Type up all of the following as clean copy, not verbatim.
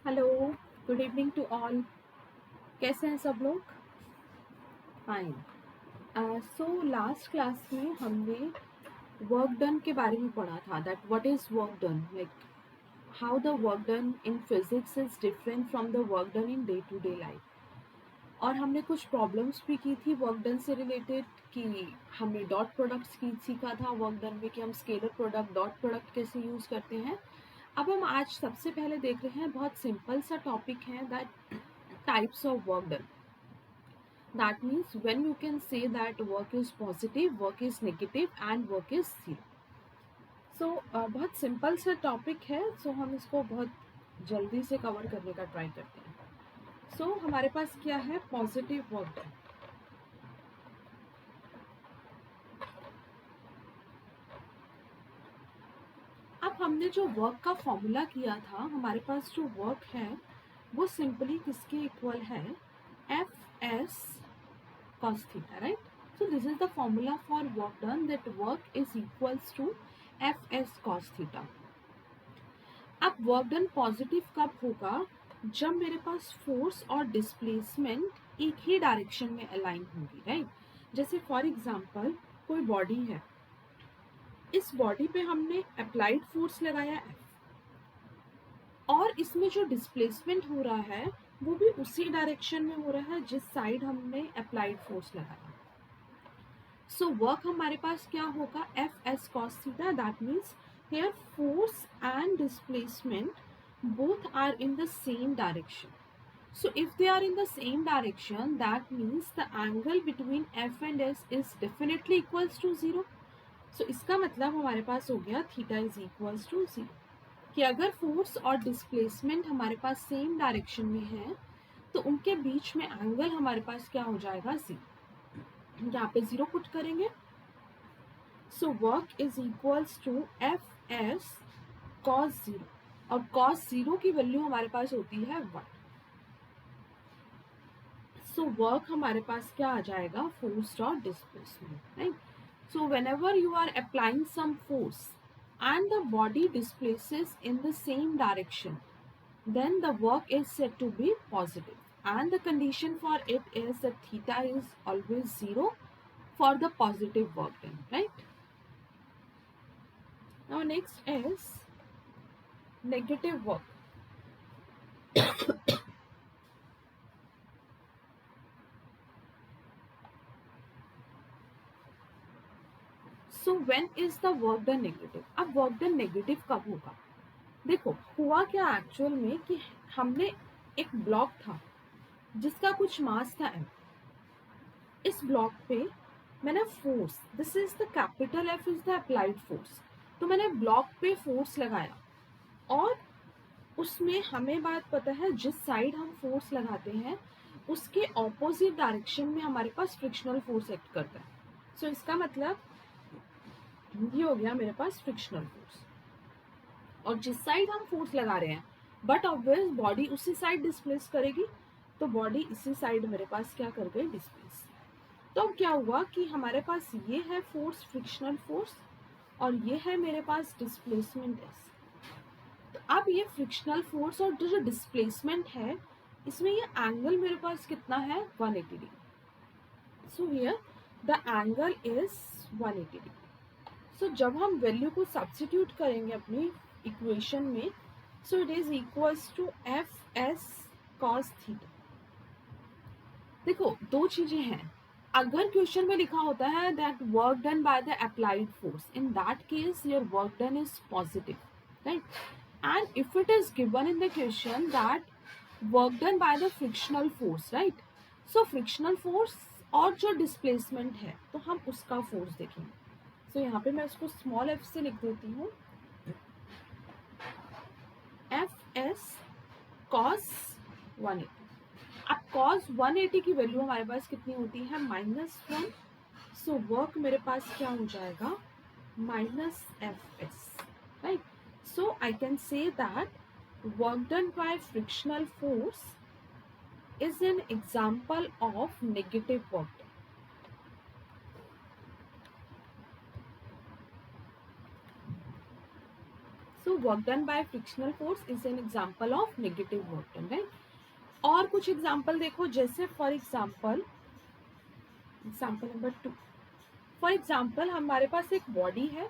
Hello, good evening to all. कैसे हैं सब लोग? फाइन। सो लास्ट क्लास में हमने वर्क डन के बारे में पढ़ा था, that what is work done, like how the work done in physics is different from the work done in day to day life. और हमने कुछ प्रॉब्लम्स भी की थी वर्क डन से रिलेटेड, कि हमने डॉट प्रोडक्ट्स की सीखा था वर्क डन में, कि हम स्केलर प्रोडक्ट डॉट प्रोडक्ट कैसे यूज करते हैं। अब हम आज सबसे पहले देख रहे हैं, बहुत सिंपल सा टॉपिक है, that types of work done. That means when you can say that work is positive, work is negative and work is zero. So बहुत सिंपल सा टॉपिक है, so हम इसको बहुत जल्दी से कवर करने का ट्राई करते हैं। So हमारे पास क्या है? Positive work done. अब हमने जो वर्क का फॉर्मूला किया था, हमारे पास जो वर्क है वो सिंपली किसके इक्वल है? F S cos theta, right? So this is the formula for work done, that work is equals to Fs cos theta. अब वर्क डन पॉजिटिव कब होगा? जब मेरे पास फोर्स और डिस्प्लेसमेंट एक ही डायरेक्शन में अलाइन होंगी, राइट? जैसे फॉर एग्जांपल कोई बॉडी है, इस बॉडी पे हमने अप्लाइड फोर्स लगाया F, और इसमें जो डिस्प्लेसमेंट हो रहा है वो भी उसी डायरेक्शन में हो रहा है जिस साइड हमने अप्लाइड फोर्स लगाया। सो वर्क हमारे पास क्या होगा? F S cos theta. That means here force and displacement both are in the same direction. So if they are in the same direction, that means the angle between F and S is definitely equals to 0. So इसका मतलब हमारे पास हो गया theta is equals to 0, कि अगर force और displacement हमारे पास same direction में है तो उनके बीच में एंगल हमारे पास क्या हो जाएगा? 0। यहाँ पे 0 पुट करेंगे। So work is equals to F S cos 0, और कॉस 0 की वैल्यू हमारे पास होती है 1। सो वर्क हमारे पास क्या आ जाएगा? Force dot displacement, right? So whenever you are applying some force and the body displaces in the same direction, then the work is said to be positive, and the condition for it is that theta is always 0 for the positive work done, right? Now next is negative work. So when is the work done negative? अब work done negative कब होगा? देखो हुआ क्या actual में, कि हमने एक ब्लॉक था जिसका कुछ मास था m। इस ब्लॉक पे मैंने force, this is the capital F is the applied force, तो मैंने ब्लॉक पे फोर्स लगाया, और उसमें हमें बात पता है जिस साइड हम फोर्स लगाते हैं उसके ऑपोजिट डायरेक्शन में हमारे पास फ्रिक्शनल फोर्स एक्ट करता है। सो इसका मतलब ये हो गया मेरे पास फ्रिक्शनल फोर्स, और जिस साइड हम फोर्स लगा रहे हैं बट ऑब्वियस बॉडी उसी साइड डिस्प्लेस करेगी, तो बॉडी इसी साइड मेरे पास क्या कर गई? डिस्प्लेस। तो अब क्या हुआ कि हमारे पास ये है फोर्स, फ्रिक्शनल फोर्स, और ये है मेरे पास डिस्प्लेसमेंट एस। तो अब ये फ्रिक्शनल फोर्स और जो डिस्प्लेसमेंट है, इसमें ये एंगल मेरे पास कितना है? 180 degree. So here the angle is 180 degree. So जब हम वैल्यू को सब्स्टिट्यूट करेंगे अपनी इक्वेशन में, so it is equals to F S cos theta. देखो दो चीजें हैं, अगर क्वेश्चन में लिखा होता है that work done by the applied force, in that case your work done is positive, right? And if it is given in the question that work done by the frictional force, right? So frictional force और जो displacement है तो हम उसका force देखेंगे। सो यहाँ पे मैं उसको स्मॉल एफ से लिख देती हूँ, एफ एस कॉस 180। अब कॉस 180 की वैल्यू हमारे पास कितनी होती है? -1। सो वर्क मेरे पास क्या हो जाएगा? Minus F S, right? So I can say that work done bye frictional force is an example of negative work done. So work done bye frictional force is an example of negative work done, right. और कुछ example देखो, जैसे for example number 2। For example हमारे पास एक body है,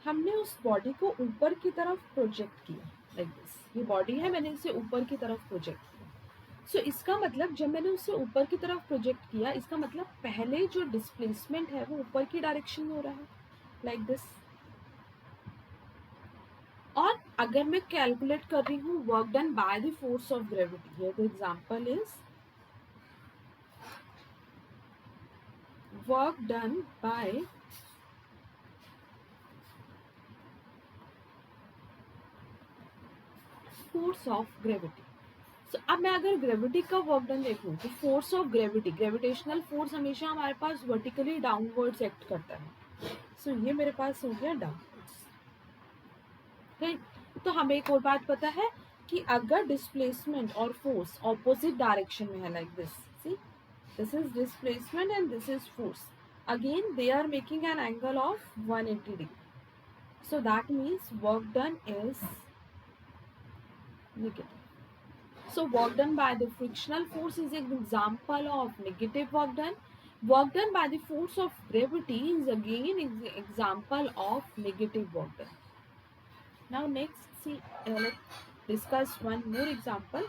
हमने उस बॉडी को ऊपर की तरफ प्रोजेक्ट किया लाइक दिस। ये बॉडी है, मैंने इसे ऊपर की तरफ प्रोजेक्ट किया। सो इसका मतलब जब मैंने उसे ऊपर की तरफ प्रोजेक्ट किया, इसका मतलब पहले जो डिस्प्लेसमेंट है वो ऊपर की डायरेक्शन में हो रहा है लाइक दिस। और अगर मैं कैलकुलेट कर रही हूँ work done by the force of gravity, here the example is work done by force of gravity. So अब मैं अगर ग्रेविटी का वर्क डन देखूँ तो force of gravity, gravitational force हमेशा हमारे पास वर्टिकली डाउनवर्ड्स एक्ट करता है। सो ये मेरे पास हो गया डाउनवर्ड्स, राइट। तो हमें एक और बात पता है कि अगर डिस्प्लेसमेंट और फोर्स ऑपोजिट डायरेक्शन में है like this, see this is displacement and this is force, again they are making an angle of 180 degree. So that means work done is negative. So work done by the frictional force is an example of negative work done. Work done by the force of gravity is again an example of negative work done. Now next see, let's discuss one more example.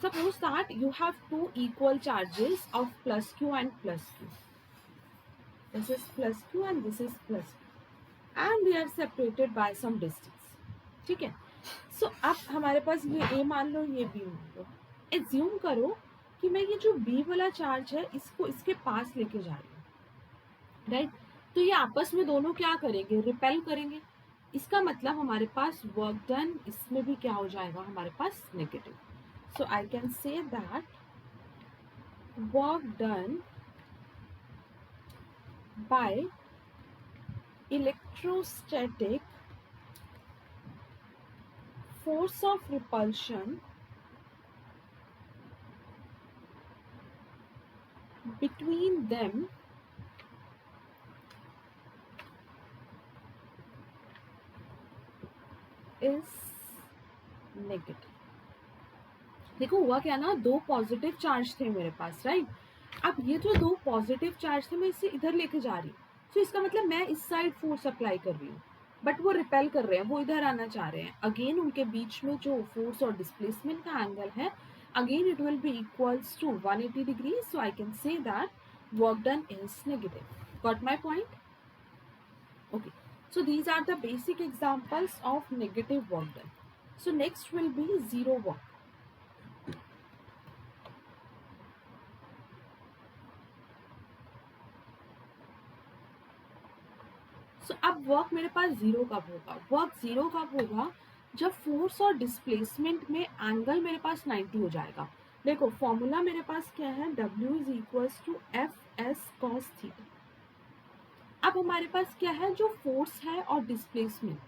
Suppose that you have two equal charges of plus q and plus q. This is plus q and this is plus q, and they are separated by some distance. ठीक है। सो अब हमारे पास ये ए मान लो, ये B मान लो। Assume करो कि मैं ये जो बी वाला चार्ज है इसको इसके पास लेके जा रही हूँ, राइट। तो ये आपस में दोनों क्या करेंगे, रिपेल करेंगे। इसका मतलब हमारे पास वर्क डन इसमें भी क्या हो जाएगा, हमारे पास negative. So I can say that work done by electrostatic force of repulsion between them is negative। देखो हुआ क्या ना, दो पॉजिटिव चार्ज थे मेरे पास, राइट। अब ये जो दो पॉजिटिव चार्ज थे मैं इसे इधर लेके जा रही हूँ, तो इसका मतलब मैं इस साइड फोर्स अप्लाई कर रही हूँ, बट वो रिपेल कर रहे हैं, वो इधर आना चाह रहे हैं। अगेन उनके बीच में जो फोर्स और डिस्प्लेसमेंट का एंगल है, again it will be equals to 180 degree. So I can say that work done is negative. Got my point? Okay, so these are the basic examples of negative work done. So next will be zero work. So अब work मेरे पास zero कब होगा, work zero कब होगा, जब force और displacement में angle मेरे पास 90 हो जाएगा। देखो फॉर्मूला मेरे पास क्या है, W is equals to F S cos theta. अब हमारे पास क्या है, जो फोर्स है और डिस्प्लेसमेंट,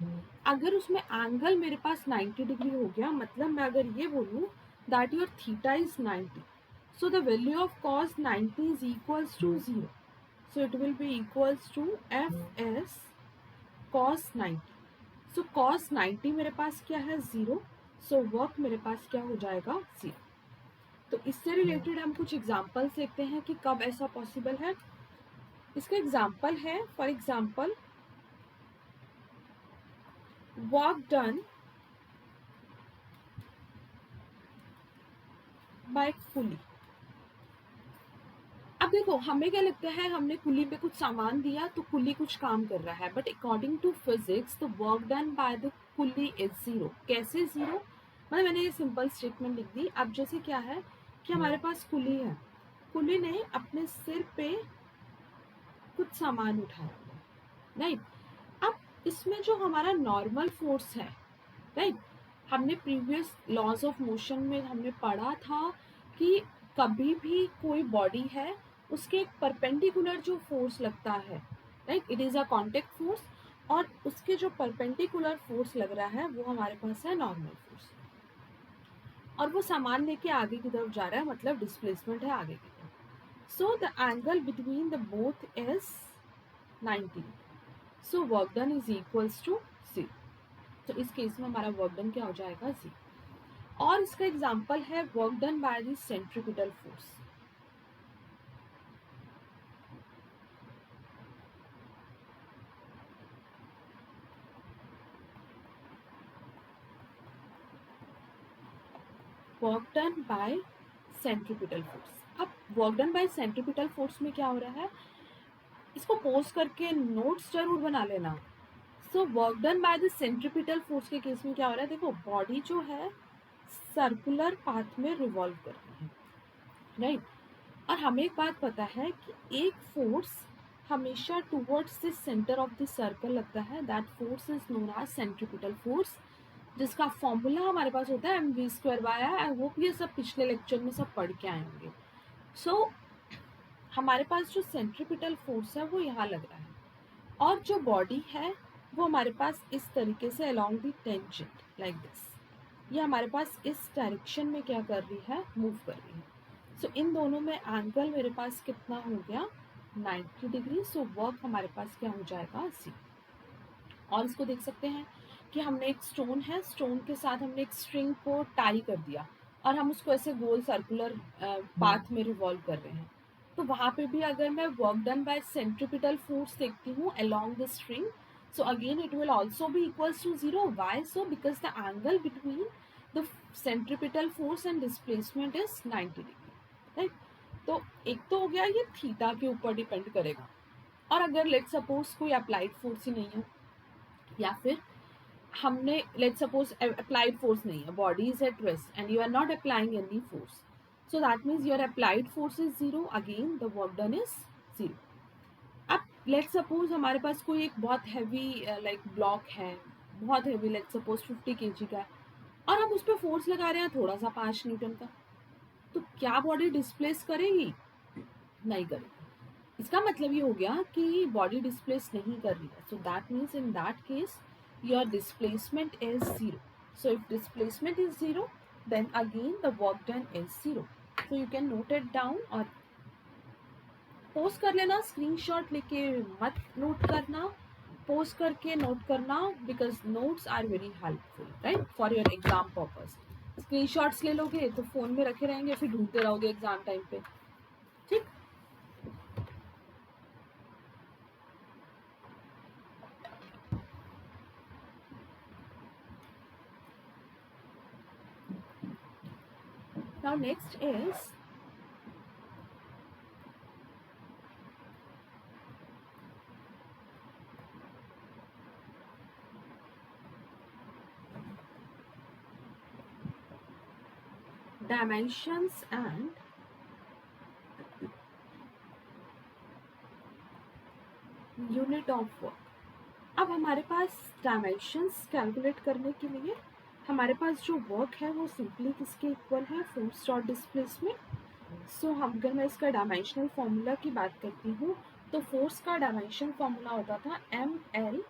अगर उसमें एंगल मेरे पास 90 डिग्री हो गया, मतलब मैं अगर ये बोलूँ that your theta is 90, so the value of cos 90 is equals to 0। So it will be equals to F S cos 90। So cos 90 मेरे पास क्या है, 0। सो वर्क मेरे पास क्या हो जाएगा, 0। तो इससे रिलेटेड हम कुछ एग्जाम्पल्स देखते हैं कि कब ऐसा पॉसिबल है। इसका एग्जाम्पल है, for example work done by pulley. अब देखो हमें क्या लगता है, हमने कुली पे कुछ सामान दिया तो कुली कुछ काम कर रहा है, but according to physics the work done by the coolie is 0। कैसे 0, मतलब मैंने ये सिंपल स्टेटमेंट लिख दी। अब जैसे क्या है कि हमारे पास कुली है, कुली ने अपने सिर पे कुछ सामान उठाया, राइट। अब इसमें जो हमारा नॉर्मल फोर्स है, राइट, हमने प्रीवियस लॉज ऑफ मोशन में हमने पढ़ा था कि कभी भी कोई बॉडी है उसके एक परपेंडिकुलर जो फोर्स लगता है, right, it is a contact force, और उसके जो परपेंडिकुलर फोर्स लग रहा है वो हमारे पास है नॉर्मल फोर्स, और वो सामान लेके आगे की तरफ जा रहा है, मतलब डिस्प्लेसमेंट है आगे की तरफ। So the angle between the both is 90। So work done is equals to 0. तो इस केस में हमारा वर्क डन क्या हो जाएगा 0. और इसका एग्जांपल है work done by the centripetal force. Work done by centripetal force. अब work done by centripetal force में क्या हो रहा है, इसको पोज करके नोट्स जरूर बना लेना. सो work done by the centripetal force के केस में क्या हो रहा है, देखो बॉडी जो है सर्कुलर पाथ में रिवॉल्व कर रही है, राइट. और हमें एक बात पता है कि एक फोर्स हमेशा towards the centre of the circle लगता है. That force is known as centripetal force, जिसका फॉर्मूला हमारे पास होता है mv². आई होप ये सब पिछले लेक्चर में सब पढ़ के आए होंगे. सो हमारे पास जो सेंट्रीपिटल फोर्स है वो यहाँ लग रहा है, और जो बॉडी है वो हमारे पास इस तरीके से along the tangent like this, ये हमारे पास इस डायरेक्शन में क्या कर रही है, मूव कर रही है. सो इन दोनों में एंगल मेरे पास कितना हो गया, 90 डिग्री. सो वर्क हमारे पास क्या हो जाएगा, सी. और इसको देख सकते हैं कि हमने एक स्टोन है, स्टोन के साथ हमने एक स्ट्रिंग को टाई कर दिया और हम उसको ऐसे गोल सर्कुलर पाथ में रिवॉल्व कर रहे हैं. तो वहां पे भी अगर मैं work done by centripetal force देखती हूँ along the string, so again it will also be equals to 0. Why so? Because the angle between the centripetal force and displacement is 90 degree, right? तो एक तो हो गया ये थीटा के ऊपर डिपेंड करेगा. और अगर लेट सपोज कोई अप्लाइड फोर्स ही नहीं है, या फिर हमने लेट सपोज अप्लाइड फोर्स नहीं है, body is at rest and you are not applying any force, so that means your applied force is 0. Again the work done is 0. अब let suppose हमारे पास कोई एक बहुत हैवी लाइक ब्लॉक है, बहुत heavy, let suppose 50 kg का, और हम उस पर फोर्स लगा रहे हैं थोड़ा सा 5 न्यूटन का, तो क्या बॉडी डिस्प्लेस करेगी, नहीं करेगी. इसका मतलब ये हो गया कि बॉडी डिस्प्लेस नहीं कर रही है. So that means in that case your displacement is 0. So if displacement is 0 then again the work done is 0. So you can note it down और पोस्ट कर लेना. स्क्रीनशॉट लेके मत नोट करना, पोस्ट करके नोट करना, because notes are very helpful, right, for your exam purpose. Screenshots ले लोगे तो फोन में रखे रहेंगे, फिर ढूंढते रहोगे एग्जाम टाइम पे, ठीक. Now next is dimensions and unit of work. अब हमारे पास डायमेंशंस कैलकुलेट करने के लिए हमारे पास जो वर्क है वो सिंपली किसके इक्वल है, फोर्स डॉट डिस्प्लेसमेंट. सो हम अगर मैं इसका डायमेंशनल फॉर्मूला की बात करती हूँ तो फोर्स का डायमेंशन फॉर्मूला होता था mL/t-2,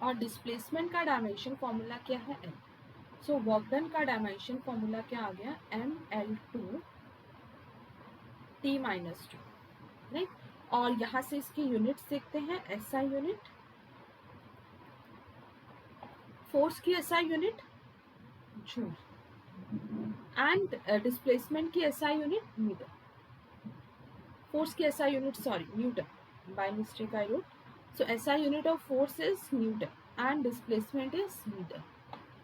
और डिस्प्लेसमेंट का डायमेंशन फॉर्मूला क्या है, L. सो वर्क डन का डायमेंशन फॉर्मूला क्या आ गया, mL/t-2, राइट. और यहाँ से इसकी यूनिट्स देखते हैं, SI यूनिट, फोर्स की SI unit joule, and displacement की SI यूनिट मीटर. फोर्स की SI unit sorry newton, by mistake I wrote. So SI unit of force is newton and displacement is metre.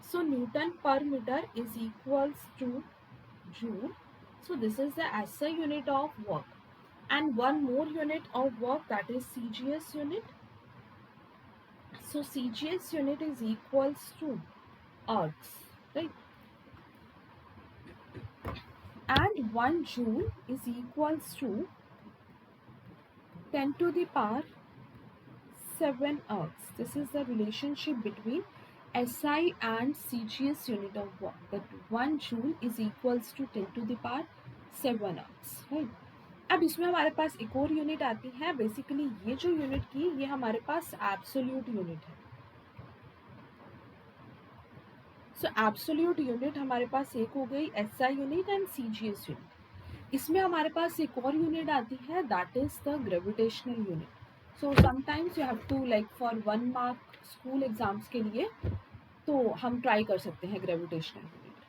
So Newton per meter is equals to Joule. So this is the SI unit of work. And one more unit of work, that is CGS unit. So CGS unit is equals to Ergs, right? And 1 Joule is equals to 10 to the power 7 Ergs. This is the relationship between SI and CGS unit of work, that 1 joule is equals to 10 to the power 7 Ergs, right? अब इसमें हमारे पास एक और unit आती है. Basically ये जो यूनिट की, ये हमारे पास एब्सोल्यूट यूनिट है. सो एब्सोल्यूट यूनिट हमारे पास एक हो गई SI unit and CGS unit. इसमें हमारे पास एक और यूनिट आती है, that is the gravitational unit. So sometimes you have to like for 1 mark school exams के लिए तो हम ट्राई कर सकते हैं gravitational unit.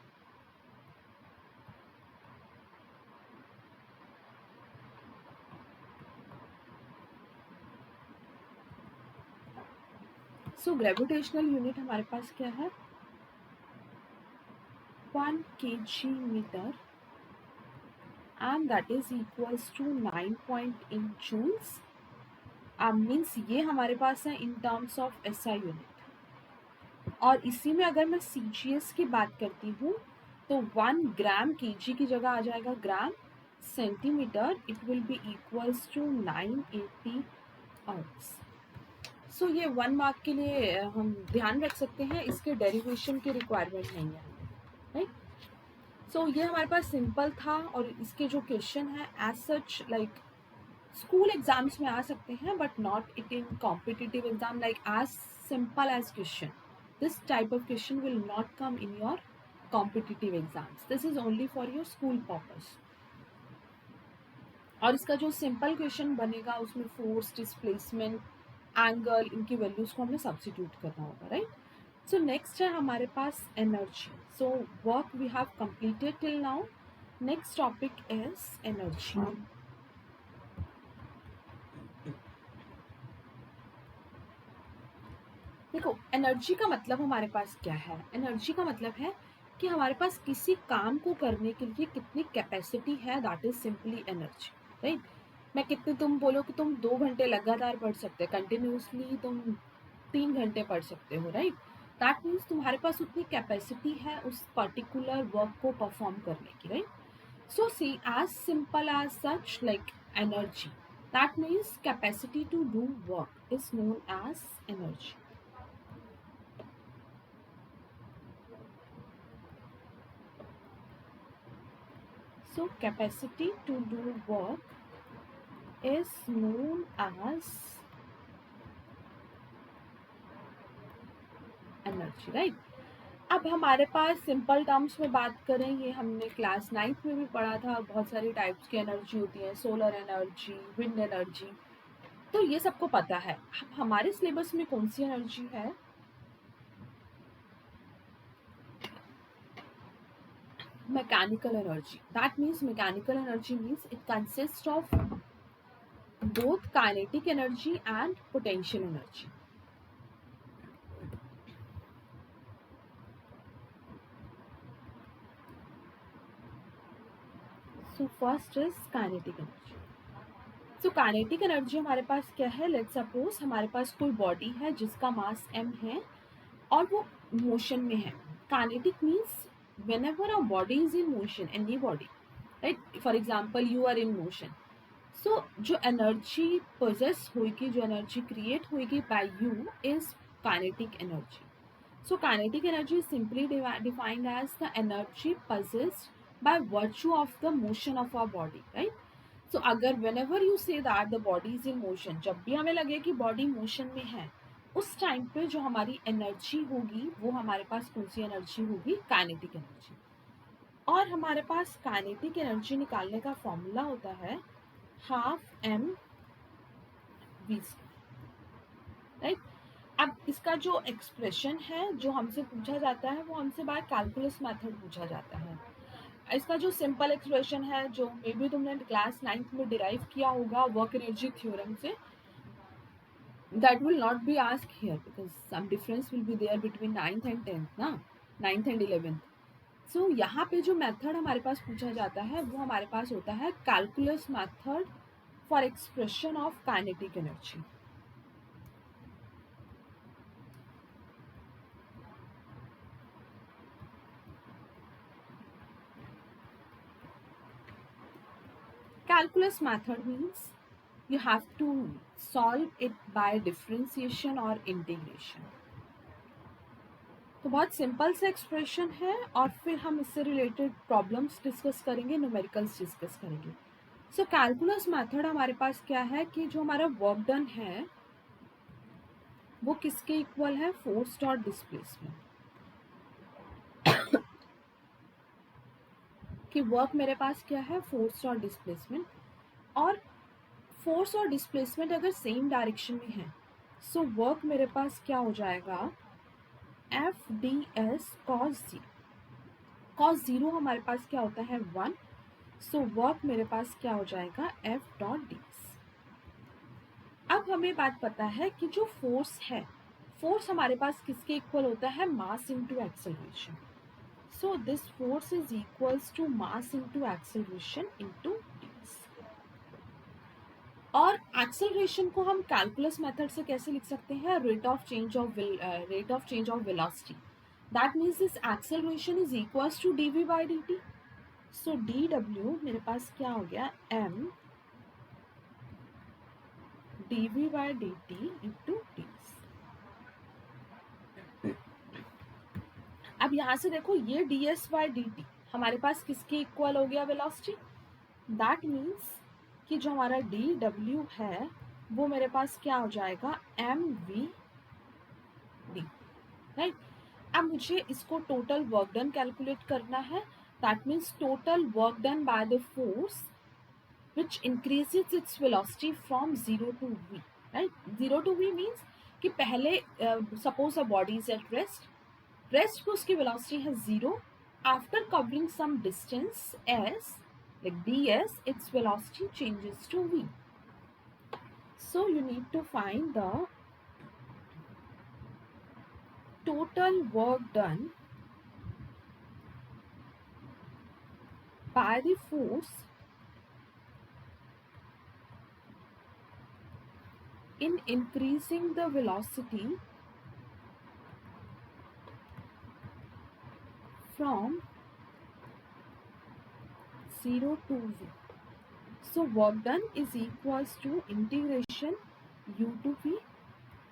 So gravitational unit हमारे पास क्या है, 1 kg metre and that is equals to 9.8 joules. Means ये हमारे पास है in terms of SI unit. और इसी में अगर मैं सीजीएस की बात करती हूँ तो 1 ग्राम केजी की जगह आ जाएगा gram centimetre. It will be equals to 980 ergs. So ये 1 मार्क के लिए हम ध्यान रख सकते हैं, इसके डेरिवेशन की रिक्वायरमेंट नहीं है, राइट. सो ये हमारे पास सिंपल था और इसके जो क्वेश्चन है as such like school exams में आ सकते हैं but not it in competitive exam like as simple as question. This type of question will not come in your competitive exams. This is only for your school purpose. और इसका जो simple question बनेगा उसमें force, displacement, angle, इनकी values को हमें substitute करना होगा, राइट. सो नेक्स्ट है हमारे पास energy. So work we have completed till now. Next topic is energy. देखो एनर्जी का मतलब हमारे पास क्या है. एनर्जी का मतलब है कि हमारे पास किसी काम को करने के लिए कितनी कैपेसिटी है, that is simply energy, right. मैं कितने, तुम बोलो कि तुम 2 घंटे लगातार पढ़ सकते हो, कंटिन्यूसली तुम 3 घंटे पढ़ सकते हो, राइट. दैट मीन्स तुम्हारे पास उतनी कैपेसिटी है उस पर्टिकुलर वर्क को परफॉर्म करने की, right. So see as simple as such like energy, that means capacity to do work is known as energy. So capacity to do work is known as energy, right. अब हमारे पास simple terms में बात करें, ये हमने class 9th में भी पढ़ा था. बहुत सारी टाइप्स की एनर्जी होती है, सोलर एनर्जी, विंड एनर्जी, तो ये सबको पता है. अब हमारे सिलेबस में कौन सी एनर्जी है, mechanical energy. That means mechanical energy means it consist of both kinetic energy and potential energy. So first is kinetic energy. So kinetic energy हमारे पास क्या है, लेट्स सपोज हमारे पास कोई बॉडी है जिसका मास m है और वो मोशन में है. kinetic means whenever a body is in motion, any body, right, for example you are in motion. So जो एनर्जी पोजेस होगी, जो एनर्जी क्रिएट होगी by you is kinetic energy. So kinetic energy is simply defined as the energy possessed by virtue of the motion of our body, right? So अगर whenever you say that the body is in motion, जब भी हमें लगे कि body motion में है, उस time पे जो हमारी एनर्जी होगी वो हमारे पास कौन सी एनर्जी होगी, काइनेटिक एनर्जी. और हमारे पास काइनेटिक एनर्जी निकालने का फॉर्मूला होता है हाफ एम वी, राइट. अब इसका जो एक्सप्रेशन है जो हमसे पूछा जाता है वो हमसे बाय कैलकुलस मेथड पूछा जाता है. इसका जो सिंपल एक्सप्रेशन है जो मे बी तुमने क्लास 9th में डिराइव किया होगा वर्क एनर्जी थ्योरम से, that will not be ask here because some difference will be there between 9th and 10th ना, 9th एंड 11th. सो यहाँ पे जो मेथड हमारे पास पूछा जाता है वो हमारे पास होता है calculus method for expression of kinetic energy. Calculus method means you have to solve it by differentiation or integration. तो बहुत सिंपल से एक्सप्रेशन है और फिर हम इससे रिलेटेड प्रॉब्लम्स डिस्कस करेंगे, न्यूमेरिकल्स डिस्कस करेंगे. सो कैलकुलस मेथड हमारे पास क्या है कि जो हमारा वर्क डन है वो किसके इक्वल है, फोर्स डॉट डिस्प्लेसमेंट. कि वर्क मेरे पास क्या है, फोर्स डॉट डिस्प्लेसमेंट. और फोर्स और डिस्प्लेसमेंट अगर सेम डायरेक्शन में है, सो वर्क मेरे पास क्या हो जाएगा, F D S cos zero. Cos zero हमारे पास क्या होता है, 1, सो वर्क मेरे पास क्या हो जाएगा, एफ डॉट डी एस। अब हमें बात पता है कि जो फोर्स है, फोर्स हमारे पास किसके इक्वल होता है, mass into acceleration. So this force is equals to mass into acceleration into ds। और एक्सेलरेशन को हम कैलकुलस मेथड से कैसे लिख सकते हैं, rate of change of velocity. That means this acceleration is equals to dv by dt। सो dw मेरे पास क्या हो गया, m dv by dt into ds। अब यहाँ से देखो, ये ds बाई dt हमारे पास किसके इक्वल हो गया, वेलोसिटी। दैट मीन्स कि जो हमारा dw है वो मेरे पास क्या हो जाएगा, mv d, राइट। अब मुझे इसको टोटल वर्क डन कैलकुलेट करना है। That means total work done by the force which increases its velocity from 0 to v, right? 0 to v means कि पहले suppose a body is at rest पे उसकी velocity है 0, after covering some distance s like ds, its velocity changes to v। So you need to find the total work done by the force in increasing the velocity from 0 to v। So work done is equals to integration u to v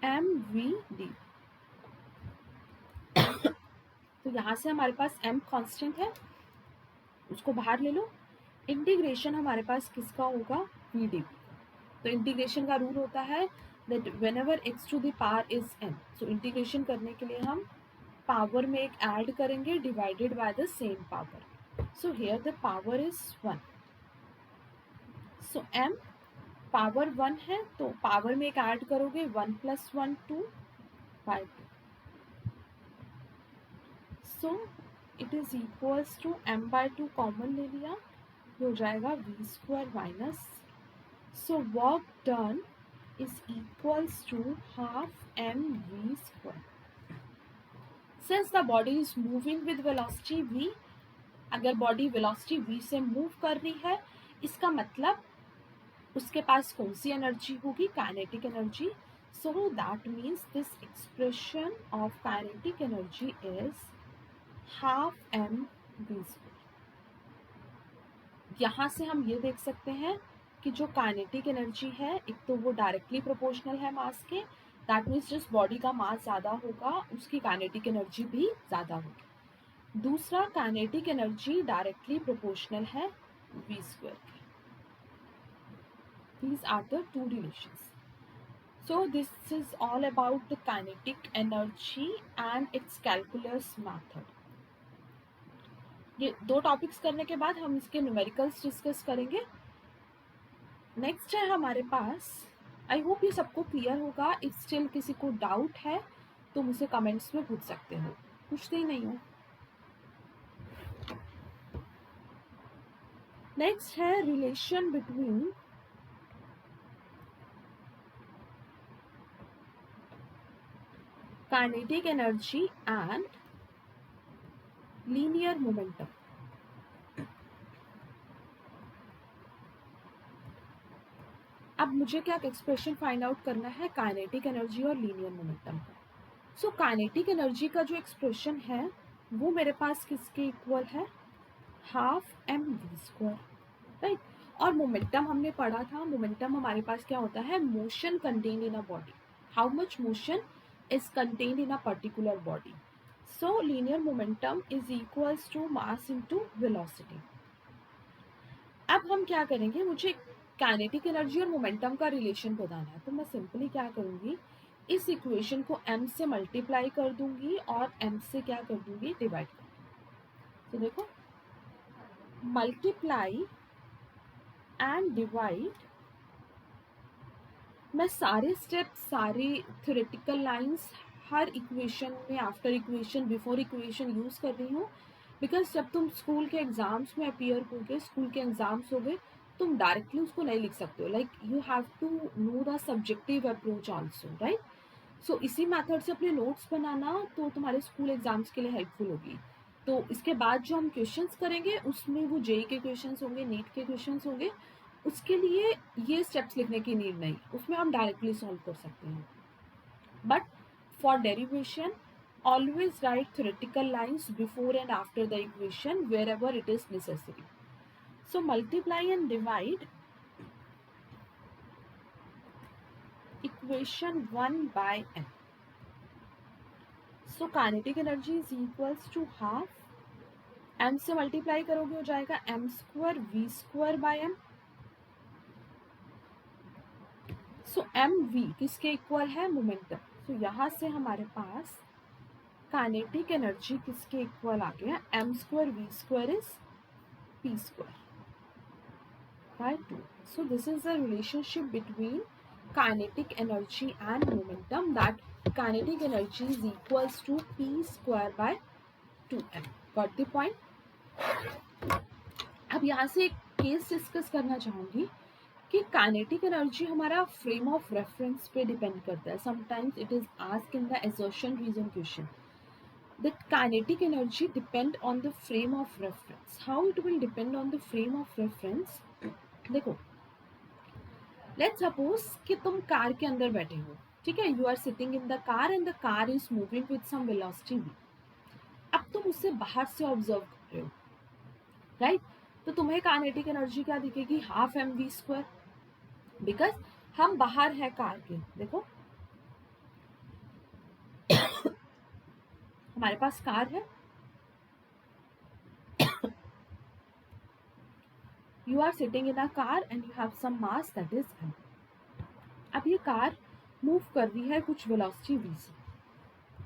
mv d। तो यहाँ से हमारे पास m constant है, उसको बाहर ले लो। Integration हमारे पास किसका होगा, वी डी। तो इंटीग्रेशन का रूल होता है that whenever x to the power is n, so इंटीग्रेशन करने के लिए हम पावर में एक ऐड करेंगे divided by the same power. So here the power is 1, so m power 1 है तो पावर में एक ऐड करोगे 1 plus 1 2 by 2। So it is equals to m by 2 common ले लिया, ये हो जाएगा v square minus, so work done is equals to half mv square. Since the body is moving with velocity v, अगर body velocity v से move कर रही है, इसका मतलब उसके पास कौन सी एनर्जी होगी, kinetic energy. So that means this expression of kinetic energy is half mv square. यहाँ से हम ये देख सकते हैं कि जो काइनेटिक एनर्जी है, एक तो वो डायरेक्टली प्रोपोर्शनल है मास के, दैट मीन्स जिस बॉडी का मास ज़्यादा होगा उसकी काइनेटिक एनर्जी भी ज़्यादा होगी। दूसरा, काइनेटिक एनर्जी डायरेक्टली प्रोपोर्शनल है v स्क्वायर के। These are the two relations. So this is all about the kinetic energy and its calculus method. ये दो टॉपिक्स करने के बाद हम इसके न्यूमेरिकल्स डिस्कस करेंगे। नेक्स्ट है हमारे पास, आई होप ये सबको क्लियर होगा। इफ स्टिल किसी को डाउट है तो मुझे कमेंट्स में पूछ सकते हो, पूछते ही नहीं हो। नेक्स्ट है relation between kinetic energy and linear momentum. अब मुझे क्या एक्सप्रेशन फाइंड आउट करना है, काइनेटिक एनर्जी और लीनियर मोमेंटम का। सो काइनेटिक एनर्जी का जो एक्सप्रेशन है वो मेरे पास किसके इक्वल है, हाफ mv स्क्वायर, राइट। और मोमेंटम हमने पढ़ा था, मोमेंटम हमारे पास क्या होता है, motion contained in a body, how much motion is contained in a particular body. So linear momentum is equals to mass into velocity. अब हम क्या करेंगे, मुझे काइनेटिक एनर्जी और मोमेंटम का रिलेशन बताना है, तो मैं सिंपली क्या करूँगी, इस इक्वेशन को m से मल्टीप्लाई कर दूंगी और m से क्या कर दूंगी, डिवाइड कर दूंगी। तो देखो, मल्टीप्लाई एंड डिवाइड मैं सारे स्टेप्स, सारे थ्योरेटिकल लाइंस हर इक्वेशन में, after equation, before equation use कर रही हूँ, बिकॉज जब तुम स्कूल के एग्जाम्स में अपीयर होगे, स्कूल के एग्जाम्स हो गए, तुम डायरेक्टली उसको नहीं लिख सकते हो. Like you have to know the subjective approach also, right. So इसी मेथड से अपने नोट्स बनाना तो तुम्हारे स्कूल एग्जाम्स के लिए हेल्पफुल होगी. तो इसके बाद जो हम क्वेश्चंस करेंगे उसमें वो जेई के क्वेश्चंस होंगे, नीट के क्वेश्चंस होंगे, उसके लिए ये स्टेप्स लिखने की नीड नहीं, उसमें हम डायरेक्टली सॉल्व कर सकते हैं. But for derivation always write theoretical lines before and after the equation wherever it is necessary. So multiply and divide equation 1 by m. So kinetic energy is equals to half, m से multiply करोगे हो जाएगा m square v square by m. So m v किसके equal है? Momentum. So यहाँ से हमारे पास काइनेटिक एनर्जी किसके इक्वल आ गया? M square v square is p square by 2. So this is the relationship between kinetic energy and momentum, that kinetic energy is equals to p square by 2m. Got the point? अब यहाँ से एक case discuss करना चाहूंगी कि kinetic energy हमारा frame of reference पे depend करता है. Sometimes it is asked in the assertion reason question that kinetic energy depend on the frame of reference. How it will depend on the frame of reference? देखो, let's suppose कि तुम car के अंदर बैठे हो, ठीक है, you are sitting in the car and the car is moving with some velocity v. अब तुम उससे बाहर से ऑब्जर्व कर रहे हो, राइट. तो तुम्हें काइनेटिक एनर्जी क्या दिखेगी? Half m v square, because हम बाहर है कार के. देखो हमारे पास कार है, you are sitting in a car and you have some mass that is m. अब ये कार मूव कर रही है कुछ वेलोसिटी v से.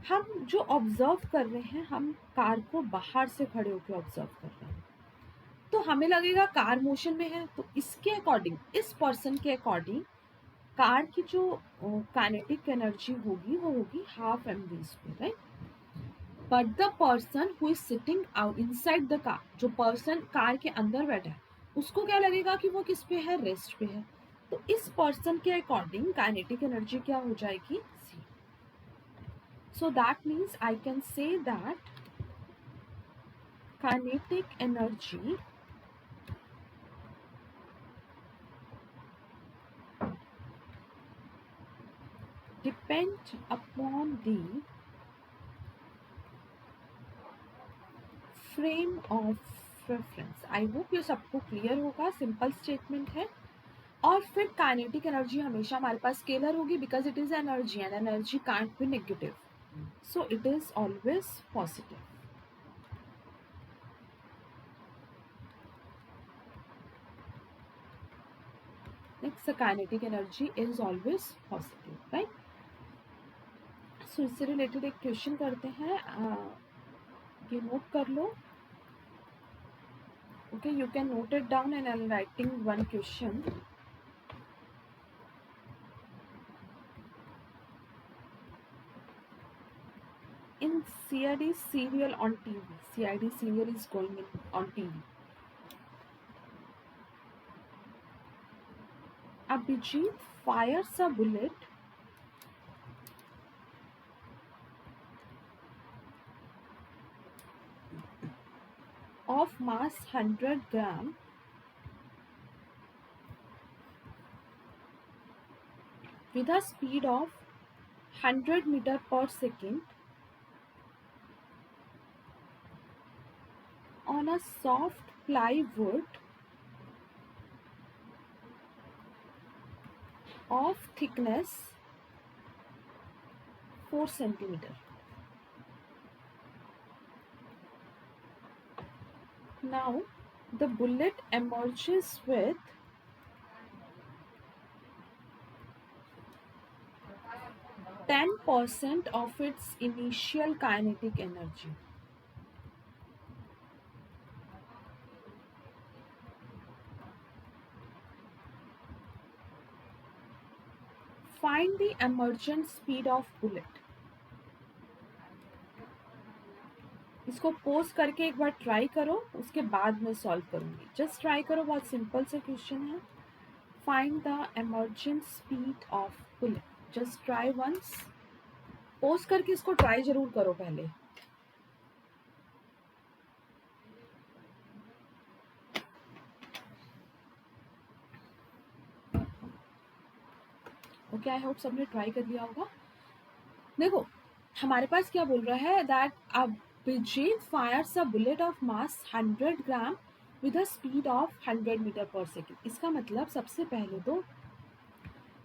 हम जो ऑब्जर्व कर रहे हैं, हम कार को बाहर से खड़े होकर ऑब्जर्व कर रहे हैं, तो हमें लगेगा कार मोशन में है. तो इसके अकॉर्डिंग, इस पर्सन के अकॉर्डिंग कार की जो काइनेटिक एनर्जी होगी वो होगी half m v square, right. But the person who is sitting out inside the car, जो पर्सन कार के अंदर बैठा है, उसको क्या लगेगा कि वो किस पे है? रेस्ट पे है. तो इस पर्सन के अकॉर्डिंग काइनेटिक एनर्जी क्या हो जाएगी? See. So that means I can say that kinetic energy depend upon the frame of reference. I hope ये सबको क्लियर होगा. सिंपल स्टेटमेंट है. और फिर काइनेटिक एनर्जी हमेशा हमारे पास स्केलर होगी, because it is energy and energy can't be negative, so it is always positive. Next, kinetic energy is always positive, right. So इससे रिलेटेड एक क्वेश्चन करते हैं, ये नोट कर लो. Okay, you can note it down and I am writing one question. In CID serial on TV, CID serial is going on TV. Abhijit fires a bullet of mass 100 gram with a speed of 100 meter per second on a soft plywood of thickness 4 centimeter. Now the bullet emerges with 10% of its initial kinetic energy. Find the emergent speed of bullet. इसको pose करके एक बार try करो, उसके बाद मैं solve करूंगी। Just try करो, बहुत सिंपल सा क्वेश्चन है। Find the emergent speed of bullet. Just try once. Pause करके इसको ट्राई जरूर करो पहले। ओके, आई होप सबने ट्राई कर लिया होगा। देखो हमारे पास क्या बोल रहा है, that Abhijit fires a bullet of mass 100 gram with a speed of 100 metre per second. इसका मतलब सबसे पहले तो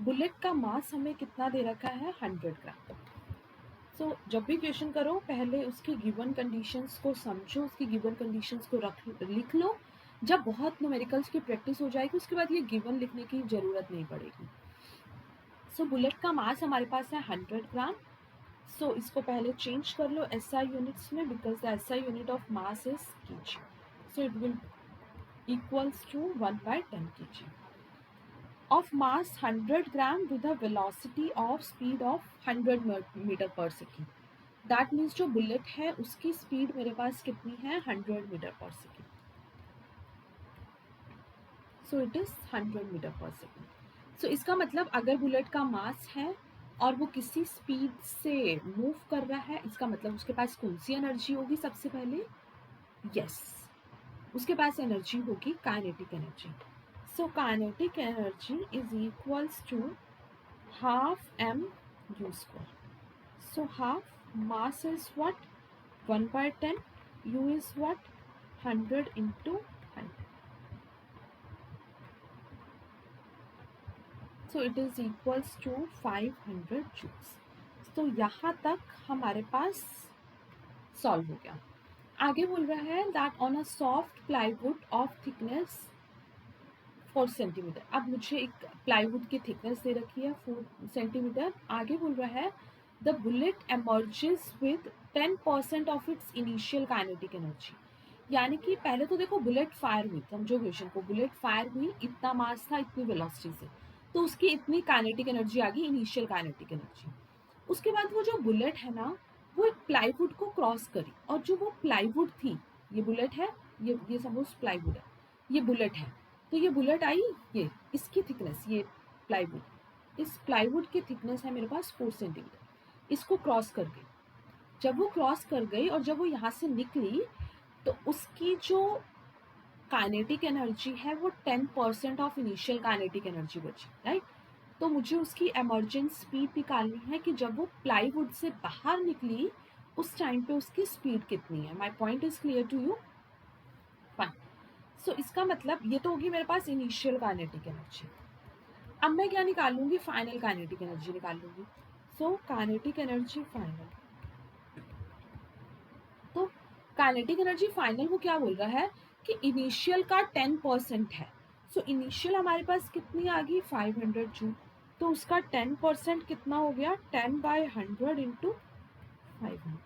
बुलेट का मास हमें कितना दे रखा है, 100 ग्राम। सो जब भी क्वेश्चन करो पहले उसकी गिवन कंडीशंस को समझो, उसकी गिवन कंडीशंस को लिख लो। जब बहुत न्यूमेरिकल्स की प्रैक्टिस हो जाएगी उसके बाद ये गिवन लिखने की ज़रूरत नहीं पड़ेगी। सो बुलेट का मास हमारे पास है 100 ग्राम। सो इसको पहले चेंज कर लो SI यूनिट्स में, because the SI unit of mass is kg. So it will equals to 1/10 kg. Of mass 100 gram with a velocity of speed of 100 meter per second. That means जो bullet है उसकी speed मेरे पास कितनी है, 100 metre per second. So it is 100 metre per second. So इसका मतलब अगर bullet का मास है और वो किसी स्पीड से मूव कर रहा है, इसका मतलब उसके पास कौन सी एनर्जी होगी सबसे पहले, यस उसके पास एनर्जी होगी kinetic energy. So kinetic energy is equals to half m u square. So half mass is what, 1/10, u is what, 100 into 100. So it is equals to 500 joules. तो यहाँ तक हमारे पास सॉल्व हो गया। आगे बोल रहा है that on a soft plywood of thickness 4 centimetre. अब मुझे एक प्लाईवुड की थिकनेस दे रखी है 4 सेंटीमीटर। आगे बोल रहा है the bullet emerges with 10% of its initial kinetic energy. यानी कि पहले तो देखो बुलेट फायर हुई, समझो क्वेश्चन को, बुलेट फायर हुई, इतना मास था इतनी वेलोसिटी से, तो उसकी इतनी काइनेटिक एनर्जी आ गई, इनिशियल काइनेटिक एनर्जी। उसके बाद वो जो बुलेट है ना, वो एक प्लाईवुड को क्रॉस करी, और जो वो प्लाईवुड थी, ये बुलेट है, ये सपोज प्लाईवुड है, ये बुलेट है, तो ये बुलेट आई, ये इसकी थिकनेस, ये प्लाईवुड, इस प्लाईवुड की थिकनेस है मेरे पास 4 सेंटीमीटर। इसको क्रॉस कर गई। जब वो क्रॉस कर गई और जब वो यहाँ से निकली तो उसकी जो काइनेटिक एनर्जी है वो 10% ऑफ इनिशियल काइनेटिक एनर्जी बची, राइट। तो मुझे उसकी एमर्जेंट स्पीड निकालनी है कि जब वो प्लाईवुड से बाहर निकली उस टाइम पे उसकी स्पीड कितनी है। My point is clear to you, fine. So इसका मतलब ये तो होगी मेरे पास इनिशियल काइनेटिक एनर्जी। अब मैं क्या निकालूंगी, फाइनल काइनेटिक एनर्जी निकाल लूंगी। सो काइनेटिक एनर्जी फाइनल, तो काइनेटिक एनर्जी फाइनल वो क्या बोल रहा है कि इनिशियल का 10% है। सो इनिशियल हमारे पास कितनी आ गई, 500 जूल। तो उसका 10% कितना हो गया, 10/100 इंटू 500।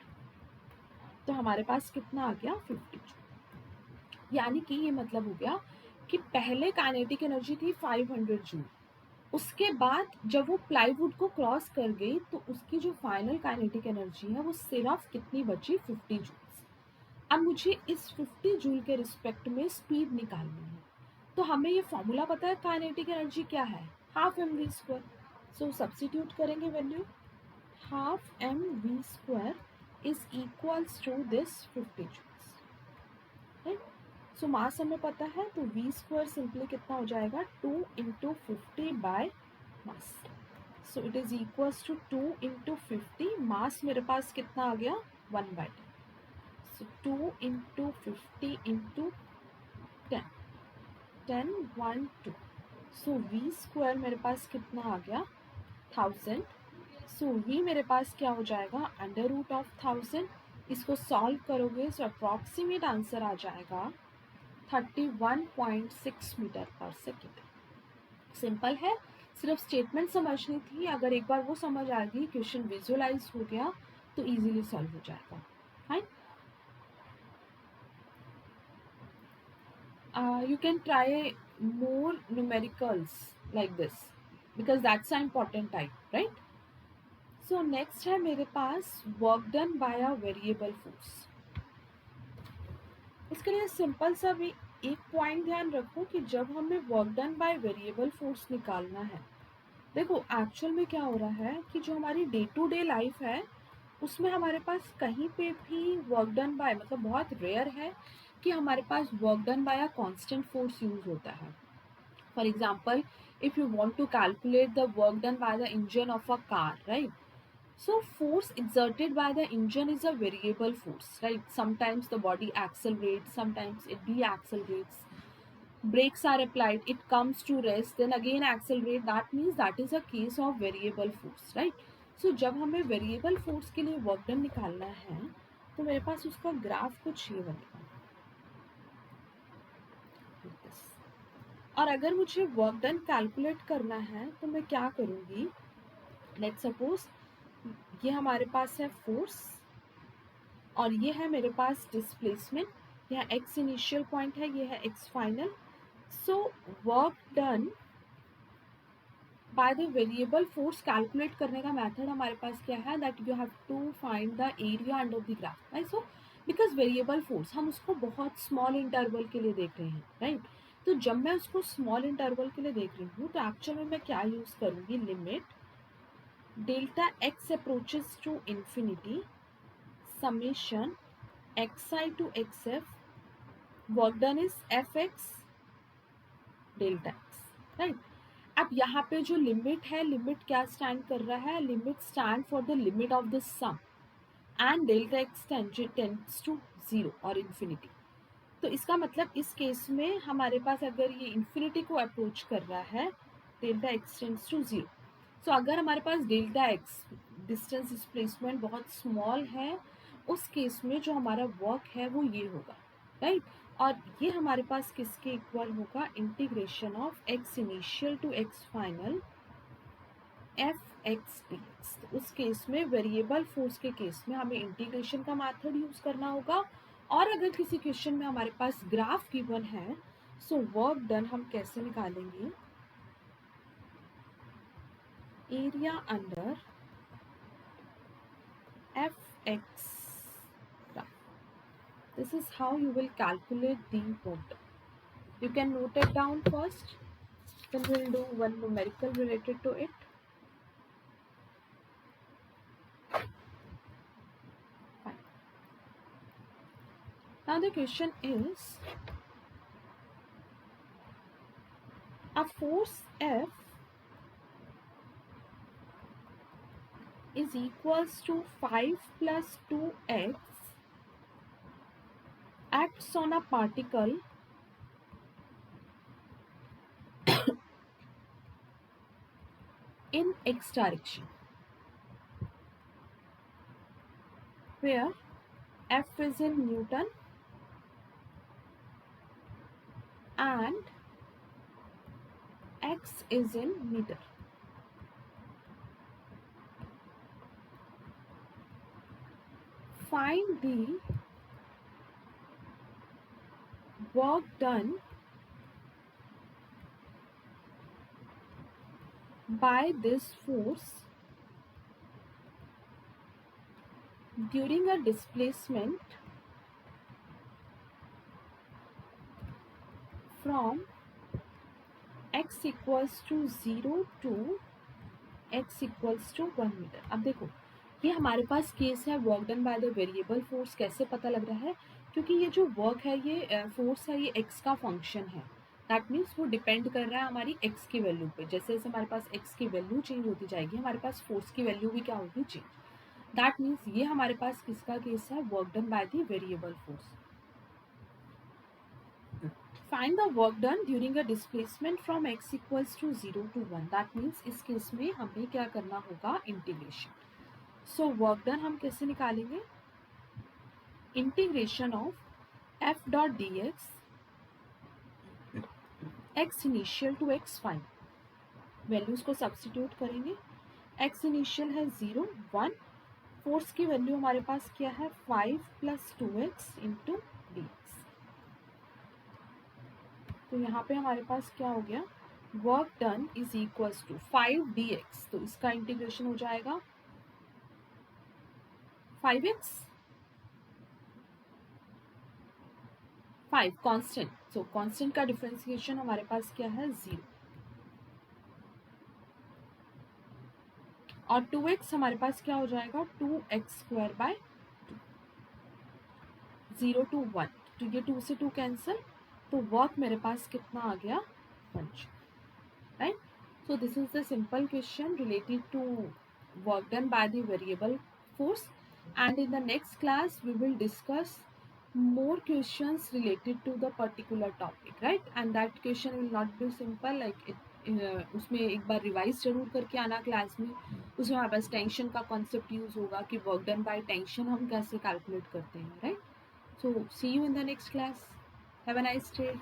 तो हमारे पास कितना आ गया, 50 जूल। यानी कि ये मतलब हो गया कि पहले काइनेटिक एनर्जी थी 500 जूल, उसके बाद जब वो प्लाईवुड को क्रॉस कर गई तो उसकी जो फाइनल काइनेटिक एनर्जी है वो सिर्फ कितनी बची, 50 जूल्स। अब मुझे इस 50 जूल के रिस्पेक्ट में स्पीड निकालनी है। तो हमें ये फॉर्मूला पता है, काइनेटिक एनर्जी क्या है, half mv square. So substitute करेंगे value, half mv square is equals to this 50 joules, right. So mass हमें पता है, तो v स्क्वायर सिंपली कितना हो जाएगा, 2 into 50 by mass. So it is equals to 2 into 50, mass मेरे पास कितना आ गया, 1/10। So 2 into 50 into 10, 10 1 2। So v square मेरे पास कितना आ गया, 1000। सो v मेरे पास क्या हो जाएगा, अंडर रूट ऑफ 1000। इसको सॉल्व करोगे तो अप्रॉक्सीमेट आंसर आ जाएगा 31.6 मीटर पर सेकेंड। सिंपल है, सिर्फ स्टेटमेंट समझनी थी। अगर एक बार वो समझ आ गई, क्वेश्चन विजुअलाइज हो गया तो इजीली सॉल्व हो जाएगा, fine. You can try more numericals like this. because that's an important type, right? So next है मेरे पास work done by a variable force. इसके लिए सिंपल सा भी एक पॉइंट ध्यान रखो कि जब हमें work done by variable force निकालना है, देखो एक्चुअल में क्या हो रहा है कि जो हमारी डे टू डे लाइफ है उसमें हमारे पास कहीं पे भी वर्क डन बाय मतलब बहुत रेयर है कि हमारे पास work done by a constant force use होता है. For example, if you want to calculate the work done by the engine of a car, right? So force exerted by the engine is a variable force, right? Sometimes the body accelerates, sometimes it deaccelerates. Brakes are applied, it comes to rest, then again accelerate. That means that is a case of variable force, right? So जब हमें variable force के लिए work done निकालना है तो मेरे पास उसका graph कुछ ये बनेगा. और अगर मुझे वर्क डन कैलकुलेट करना है तो मैं क्या करूँगी, लेट्स सपोज ये हमारे पास है फोर्स और ये है मेरे पास डिस्प्लेसमेंट. यह एक्स इनिशियल पॉइंट है, ये है x final. So work done by the variable force calculate करने का मेथड हमारे पास क्या है, that you have to find the area under the graph, right? So because variable force हम उसको बहुत स्मॉल इंटरवल के लिए देख रहे हैं, राइट? तो जब मैं उसको स्मॉल इंटरवल के लिए देख रही हूँ तो एक्चुअल में मैं क्या यूज करूँगी, limit delta x approaches to infinity summation xi to xf, work done is fx delta x, right? अब यहाँ पे जो लिमिट है, लिमिट क्या स्टैंड कर रहा है, limit stand for the limit of the sum and delta x tends to zero और इन्फिनिटी. तो इसका मतलब इस केस में हमारे पास अगर ये इन्फिनिटी को अप्रोच कर रहा है, delta x tends to zero. So अगर हमारे पास डेल्टा एक्स डिस्टेंस डिस्प्लेसमेंट बहुत स्मॉल है, उस केस में जो हमारा वर्क है वो ये होगा, राइट? और ये हमारे पास किसके इक्वल होगा, integration of x initial to x final f x d x. तो उस केस में वेरिएबल फोर्स के केस में हमें इंटीग्रेशन का मेथड यूज करना होगा. और अगर किसी क्वेश्चन में हमारे पास ग्राफ गिवन है, सो वर्क डन हम कैसे निकालेंगे, area under fx graph. This is how you will calculate the work done. You can note it down first, then we'll do one numerical related to it. Fine. Now the question is, a force F is equals to 5 plus 2x acts on a particle in x direction, where F is in Newton and x is in meter. Find the work done by this force during a displacement from x equals to 0 to x equals to 1 metre. अब देखो ये हमारे पास case है work done by the variable force. कैसे पता लग रहा है, क्योंकि ये जो वर्क है, ये फोर्स है, ये x का फंक्शन है. दैट मीन्स वो डिपेंड कर रहा है हमारी x की वैल्यू पे. जैसे जैसे हमारे पास x की वैल्यू चेंज होती जाएगी, हमारे पास फोर्स की वैल्यू भी क्या होगी, चेंज. दैट मीन्स ये हमारे पास किसका केस है, work done by the variable force. Find the work done during a displacement from x equals to 0 to 1. That means इस केस में हमें क्या करना होगा, इंटीग्रेशन. सो वर्क डन हम कैसे निकालेंगे, integration of f dot d x x initial to x final. Values को सब्सटीट्यूट करेंगे. एक्स इनिशियल है 0 1, फोर्स की वैल्यू हमारे पास क्या है, 5 plus 2x into D x. तो यहाँ पे हमारे पास क्या हो गया, work done is equals to 5dx, तो इसका इंटीग्रेशन हो जाएगा 5x, 5 कांस्टेंट, सो कांस्टेंट का डिफरेंशिएशन हमारे पास क्या है 0, और 2x हमारे पास क्या हो जाएगा 2x² 0 to 1, तो ये 2 से 2 कैंसिल, तो वर्क मेरे पास कितना आ गया 1, right. So this is the simple question related to work done by the variable force, and in the next class we will discuss more questions related to the particular topic, right, and that question will not be simple like उसमें एक बार revise जरूर करके आना class में. उसमें हमारे पास tension का concept use होगा कि वर्क डन बाय टेंशन हम कैसे कैलकुलेट करते हैं, right. So see you in the next class. Have a nice day.